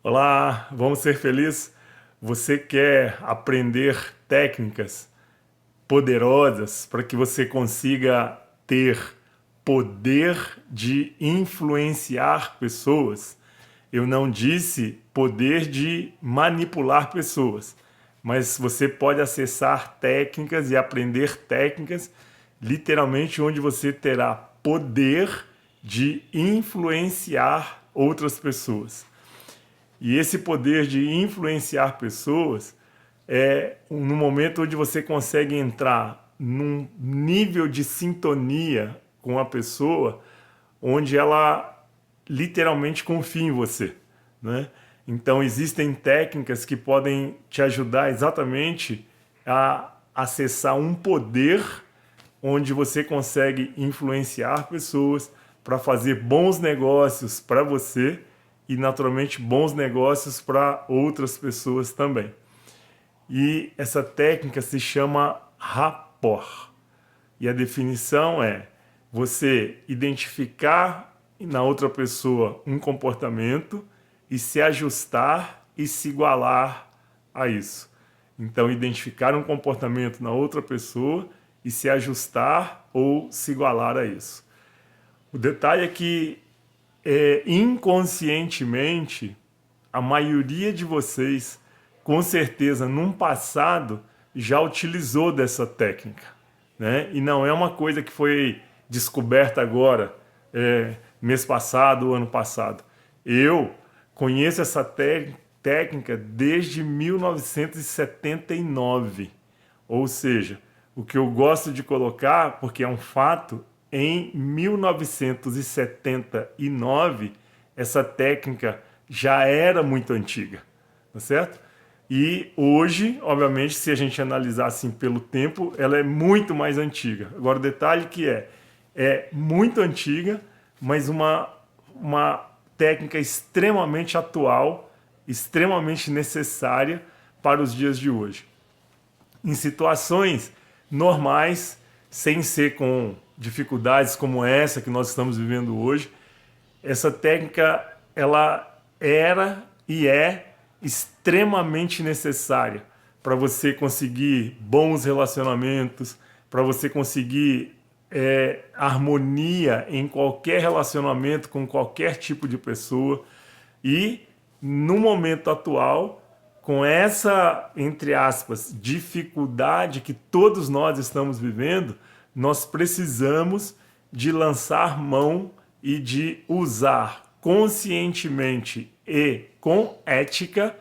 Olá, vamos ser felizes? Você quer aprender técnicas poderosas para que você consiga ter poder de influenciar pessoas? Eu não disse poder de manipular pessoas, mas você pode acessar técnicas e aprender técnicas, literalmente onde você terá poder de influenciar outras pessoas. E esse poder de influenciar pessoas é no momento onde você consegue entrar num nível de sintonia com a pessoa, onde ela literalmente confia em você, né? Então existem técnicas que podem te ajudar exatamente a acessar um poder onde você consegue influenciar pessoas para fazer bons negócios para você e, naturalmente, bons negócios para outras pessoas também. E essa técnica se chama rapport. E a definição é você identificar na outra pessoa um comportamento e se ajustar e se igualar a isso. Então, identificar um comportamento na outra pessoa e se ajustar ou se igualar a isso. O detalhe é que inconscientemente a maioria de vocês, com certeza, num passado já utilizou dessa técnica, né? E não é uma coisa que foi descoberta agora, mês passado ou ano passado. Eu conheço essa técnica desde 1979. Ou seja, o que eu gosto de colocar, porque é um fato, em 1979, essa técnica já era muito antiga, tá certo? E hoje, obviamente, se a gente analisar assim pelo tempo, ela é muito mais antiga. Agora, o detalhe que é muito antiga, mas uma técnica extremamente atual, extremamente necessária para os dias de hoje. Em situações normais, sem ser com dificuldades como essa que nós estamos vivendo hoje, essa técnica ela era e é extremamente necessária para você conseguir bons relacionamentos, para você conseguir harmonia em qualquer relacionamento com qualquer tipo de pessoa. E no momento atual, com essa, entre aspas, dificuldade que todos nós estamos vivendo, nós precisamos de lançar mão e de usar conscientemente e com ética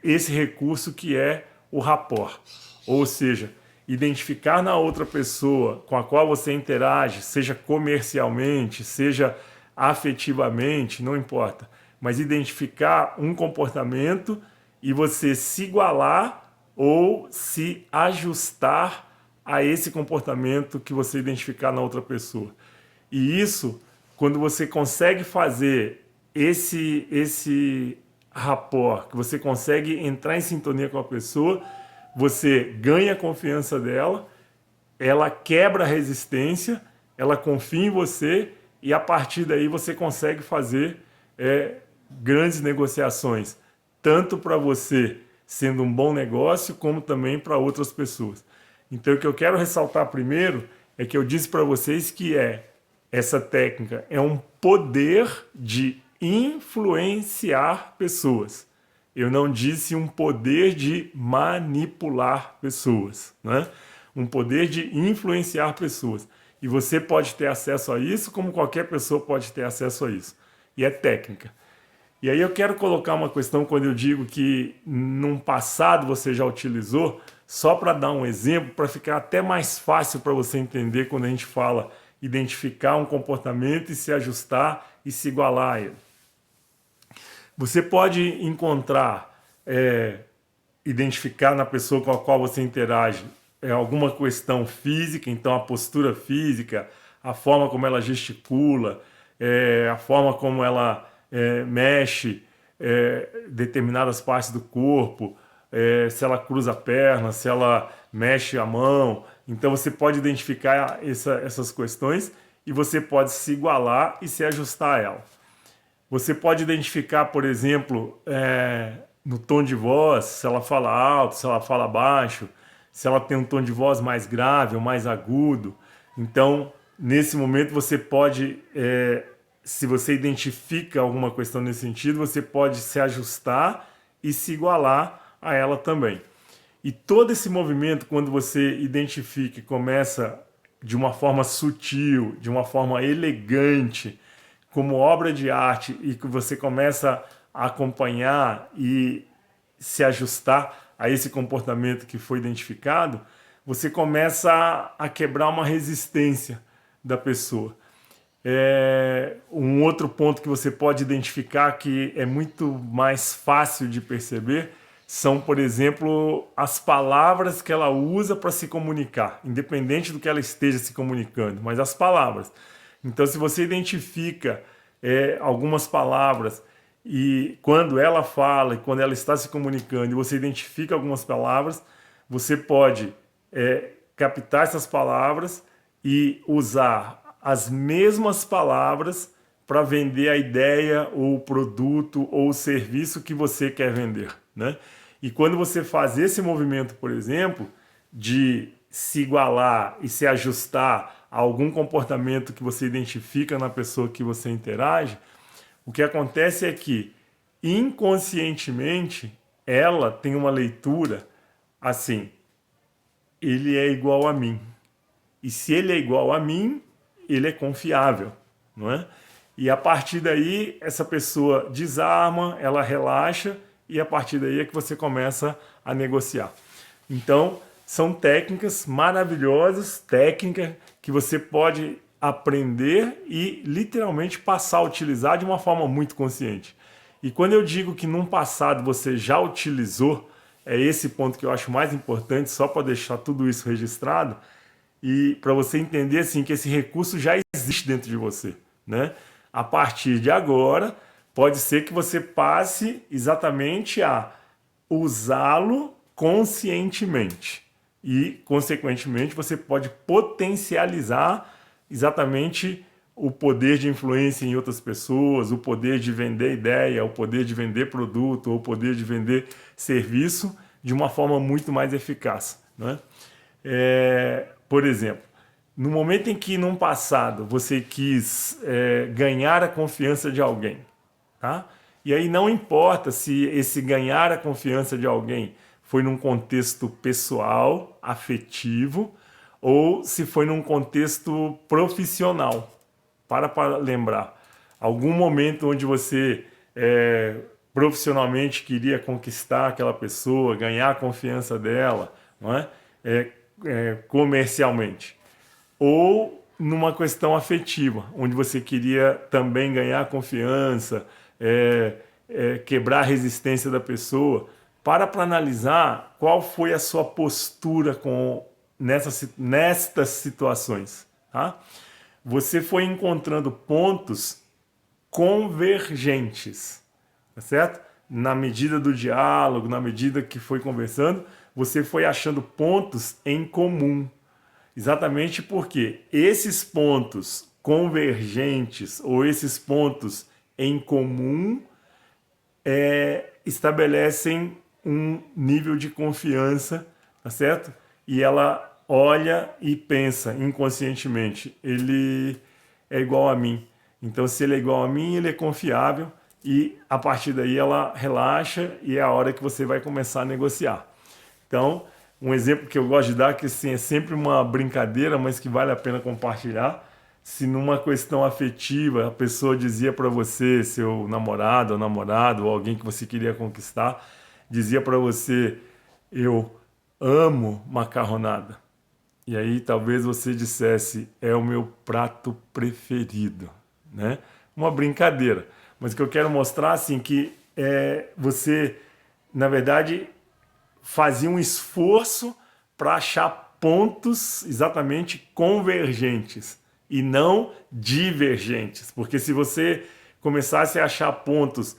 esse recurso que é o rapport. Ou seja, identificar na outra pessoa com a qual você interage, seja comercialmente, seja afetivamente, não importa, mas identificar um comportamento e você se igualar ou se ajustar a esse comportamento que você identificar na outra pessoa. E isso, quando você consegue fazer esse rapport, que você consegue entrar em sintonia com a pessoa, você ganha a confiança dela, ela quebra a resistência, ela confia em você e a partir daí você consegue fazer grandes negociações, tanto para você sendo um bom negócio, como também para outras pessoas. Então, o que eu quero ressaltar primeiro é que eu disse para vocês que essa técnica é um poder de influenciar pessoas. Eu não disse um poder de manipular pessoas, né? Um poder de influenciar pessoas. E você pode ter acesso a isso, como qualquer pessoa pode ter acesso a isso. E é técnica. E aí eu quero colocar uma questão quando eu digo que num passado você já utilizou, só para dar um exemplo, para ficar até mais fácil para você entender quando a gente fala identificar um comportamento e se ajustar e se igualar a ele. Você pode encontrar, identificar na pessoa com a qual você interage alguma questão física, então a postura física, a forma como ela gesticula, a forma como ela mexe determinadas partes do corpo, se ela cruza a perna, se ela mexe a mão. Então você pode identificar essas questões e você pode se igualar e se ajustar a ela. Você pode identificar, por exemplo, no tom de voz, se ela fala alto, se ela fala baixo, se ela tem um tom de voz mais grave ou mais agudo. Então, nesse momento, você pode, se você identifica alguma questão nesse sentido, você pode se ajustar e se igualar a ela também. E todo esse movimento, quando você identifica e começa de uma forma sutil, de uma forma elegante, como obra de arte, e que você começa a acompanhar e se ajustar a esse comportamento que foi identificado, você começa a quebrar uma resistência da pessoa. Um outro ponto que você pode identificar que é muito mais fácil de perceber são, por exemplo, as palavras que ela usa para se comunicar, independente do que ela esteja se comunicando, mas as palavras. Então, se você identifica algumas palavras e quando ela fala e quando ela está se comunicando e você identifica algumas palavras, você pode captar essas palavras e usar as mesmas palavras para vender a ideia ou o produto ou o serviço que você quer vender, né? E quando você faz esse movimento, por exemplo, de se igualar e se ajustar a algum comportamento que você identifica na pessoa que você interage, o que acontece é que inconscientemente ela tem uma leitura assim: ele é igual a mim. E se ele é igual a mim, ele é confiável, não é? E a partir daí, essa pessoa desarma, ela relaxa, e a partir daí é que você começa a negociar. Então, são técnicas maravilhosas, técnicas que você pode aprender e literalmente passar a utilizar de uma forma muito consciente. E quando eu digo que num passado você já utilizou, é esse ponto que eu acho mais importante, só para deixar tudo isso registrado, e para você entender assim que esse recurso já existe dentro de você, né? A partir de agora, pode ser que você passe exatamente a usá-lo conscientemente e, consequentemente, você pode potencializar exatamente o poder de influência em outras pessoas, o poder de vender ideia, o poder de vender produto, o poder de vender serviço de uma forma muito mais eficaz, né? Por exemplo, no momento em que, num passado, você quis ganhar a confiança de alguém, tá? E aí não importa se esse ganhar a confiança de alguém foi num contexto pessoal, afetivo, ou se foi num contexto profissional. Para lembrar, algum momento onde você profissionalmente queria conquistar aquela pessoa, ganhar a confiança dela, não é? Comercialmente. Ou numa questão afetiva, onde você queria também ganhar confiança, quebrar a resistência da pessoa, para analisar qual foi a sua postura nestas situações. Tá? Você foi encontrando pontos convergentes, tá certo? Na medida do diálogo, na medida que foi conversando, você foi achando pontos em comum. Exatamente porque esses pontos convergentes ou esses pontos em comum estabelecem um nível de confiança, tá certo? E ela olha e pensa inconscientemente, ele é igual a mim. Então, se ele é igual a mim, ele é confiável e a partir daí ela relaxa e é a hora que você vai começar a negociar. Então, um exemplo que eu gosto de dar, que assim, é sempre uma brincadeira, mas que vale a pena compartilhar. Se numa questão afetiva a pessoa dizia para você, seu namorado ou namorado, ou alguém que você queria conquistar, dizia para você: eu amo macarronada. E aí talvez você dissesse: é o meu prato preferido, né? Uma brincadeira. Mas o que eu quero mostrar assim que você, na verdade, fazia um esforço para achar pontos exatamente convergentes e não divergentes. Porque se você começasse a achar pontos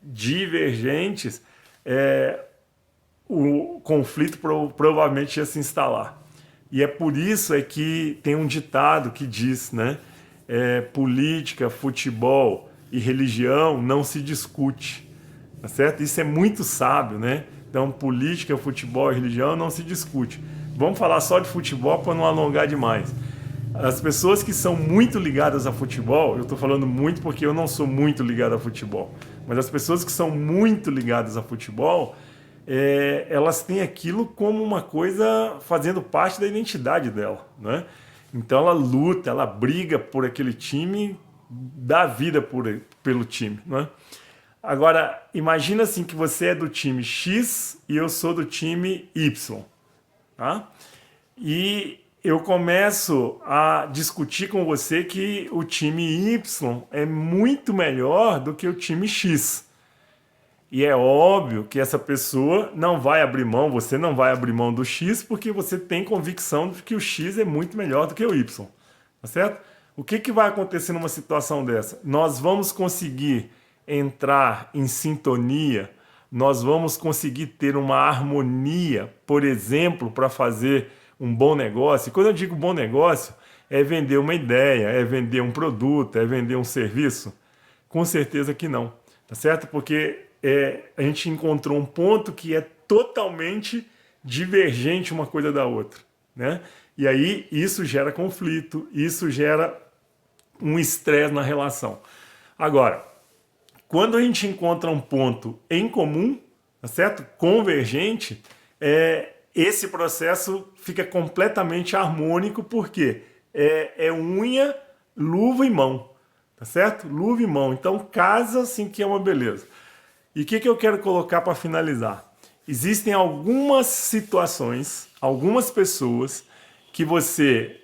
divergentes, o conflito provavelmente ia se instalar. E é por isso que tem um ditado que diz, né? Política, futebol e religião não se discute, tá certo? Isso é muito sábio, né? Então, política, futebol e religião não se discute. Vamos falar só de futebol para não alongar demais. As pessoas que são muito ligadas a futebol, eu estou falando muito porque eu não sou muito ligado a futebol, mas as pessoas que são muito ligadas a futebol, elas têm aquilo como uma coisa fazendo parte da identidade dela, né? Então ela luta, ela briga por aquele time, dá vida pelo time, né? Agora, imagina assim que você é do time X e eu sou do time Y, tá? E eu começo a discutir com você que o time Y é muito melhor do que o time X. E é óbvio que essa pessoa não vai abrir mão, você não vai abrir mão do X porque você tem convicção de que o X é muito melhor do que o Y, tá certo? O que vai acontecer numa situação dessa? Nós vamos conseguir entrar em sintonia, nós vamos conseguir ter uma harmonia, por exemplo, para fazer um bom negócio. E quando eu digo bom negócio, é vender uma ideia, é vender um produto, é vender um serviço? Com certeza que não, tá certo? Porque a gente encontrou um ponto que é totalmente divergente uma coisa da outra, né? E aí isso gera conflito, isso gera um estresse na relação. Agora, quando a gente encontra um ponto em comum, tá certo? Convergente, esse processo fica completamente harmônico, porque é unha, luva e mão, tá certo? Luva e mão. Então casa assim que é uma beleza. E o que eu quero colocar para finalizar? Existem algumas situações, algumas pessoas que você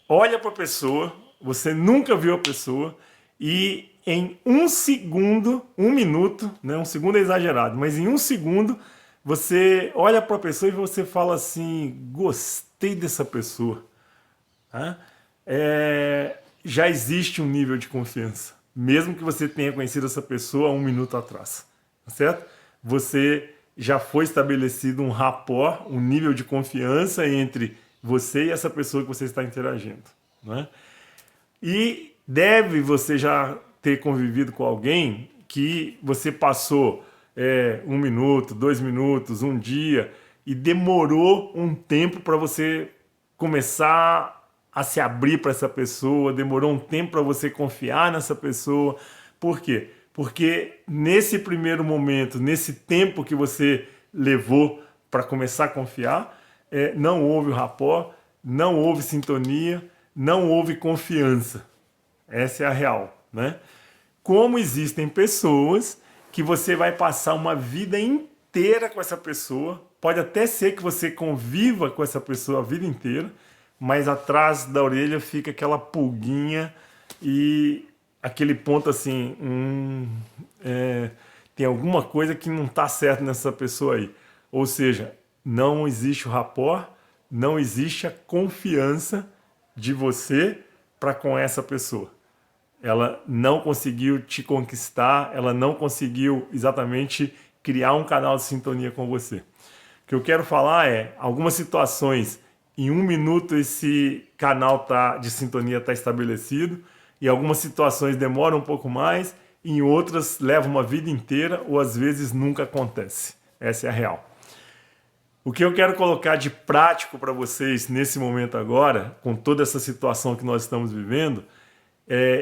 olha para a pessoa, você nunca viu a pessoa e em um segundo, um minuto, né? Um segundo é exagerado, mas em um segundo você olha para a pessoa e você fala assim, gostei dessa pessoa. Tá? Já existe um nível de confiança, mesmo que você tenha conhecido essa pessoa há um minuto atrás, tá certo? Você já foi estabelecido um rapport, um nível de confiança entre você e essa pessoa que você está interagindo, né? E deve você já ter convivido com alguém que você passou um minuto, 2 minutos, um dia e demorou um tempo para você começar a se abrir para essa pessoa, demorou um tempo para você confiar nessa pessoa. Por quê? Porque nesse primeiro momento, nesse tempo que você levou para começar a confiar, não houve o rapport, não houve sintonia, não houve confiança. Essa é a real, né? Como existem pessoas que você vai passar uma vida inteira com essa pessoa, pode até ser que você conviva com essa pessoa a vida inteira, mas atrás da orelha fica aquela pulguinha e aquele ponto assim, tem alguma coisa que não está certo nessa pessoa aí. Ou seja, não existe o rapport, não existe a confiança de você para com essa pessoa. Ela não conseguiu te conquistar, ela não conseguiu exatamente criar um canal de sintonia com você. O que eu quero falar algumas situações, em um minuto esse canal de sintonia está estabelecido, e algumas situações demoram um pouco mais, em outras levam uma vida inteira, ou às vezes nunca acontece. Essa é a real. O que eu quero colocar de prático para vocês nesse momento agora, com toda essa situação que nós estamos vivendo,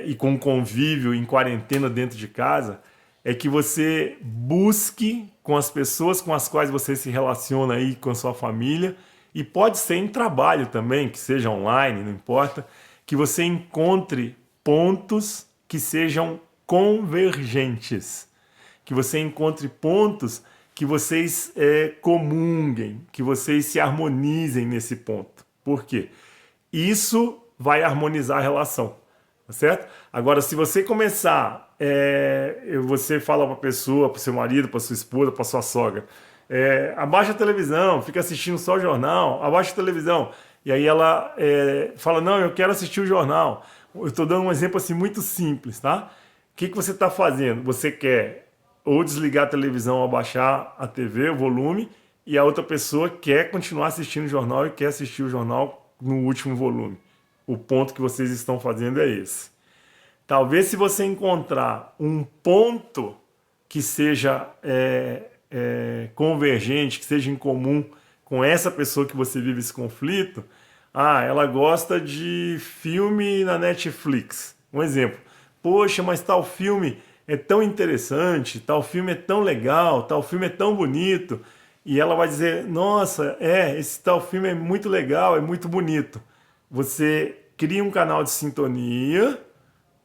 e com convívio em quarentena dentro de casa, é que você busque com as pessoas com as quais você se relaciona aí com a sua família, e pode ser em trabalho também, que seja online, não importa, que você encontre pontos que sejam convergentes, que você encontre pontos que vocês comunguem, que vocês se harmonizem nesse ponto. Por quê? Isso vai harmonizar a relação. Tá certo? Agora, se você começar, você fala para a pessoa, para o seu marido, para sua esposa, para sua sogra, abaixa a televisão, fica assistindo só o jornal, abaixa a televisão. E aí ela fala, não, eu quero assistir o jornal. Eu estou dando um exemplo assim muito simples, tá? O que você está fazendo? Você quer ou desligar a televisão ou abaixar a TV, o volume, e a outra pessoa quer continuar assistindo o jornal e quer assistir o jornal no último volume. O ponto que vocês estão fazendo é esse. Talvez se você encontrar um ponto que seja convergente, que seja em comum com essa pessoa que você vive esse conflito, ela gosta de filme na Netflix. Um exemplo. Poxa, mas tal filme é tão interessante, tal filme é tão legal, tal filme é tão bonito. E ela vai dizer, nossa, esse tal filme é muito legal, é muito bonito. Você cria um canal de sintonia,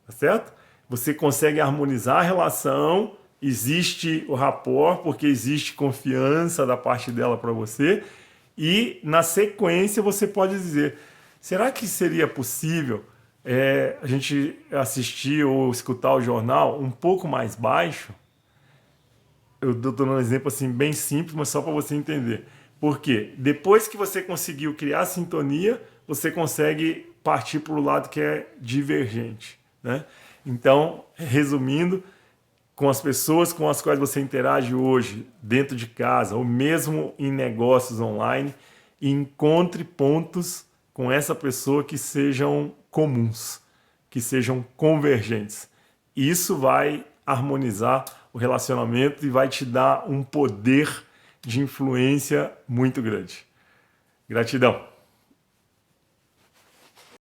tá certo? Você consegue harmonizar a relação, existe o rapport, porque existe confiança da parte dela para você, e na sequência você pode dizer, será que seria possível a gente assistir ou escutar o jornal um pouco mais baixo? Eu estou dando um exemplo assim bem simples, mas só para você entender. Porque depois que você conseguiu criar a sintonia, você consegue partir para o lado que é divergente, né? Então, resumindo, com as pessoas com as quais você interage hoje, dentro de casa, ou mesmo em negócios online, encontre pontos com essa pessoa que sejam comuns, que sejam convergentes. Isso vai harmonizar o relacionamento e vai te dar um poder de influência muito grande. Gratidão.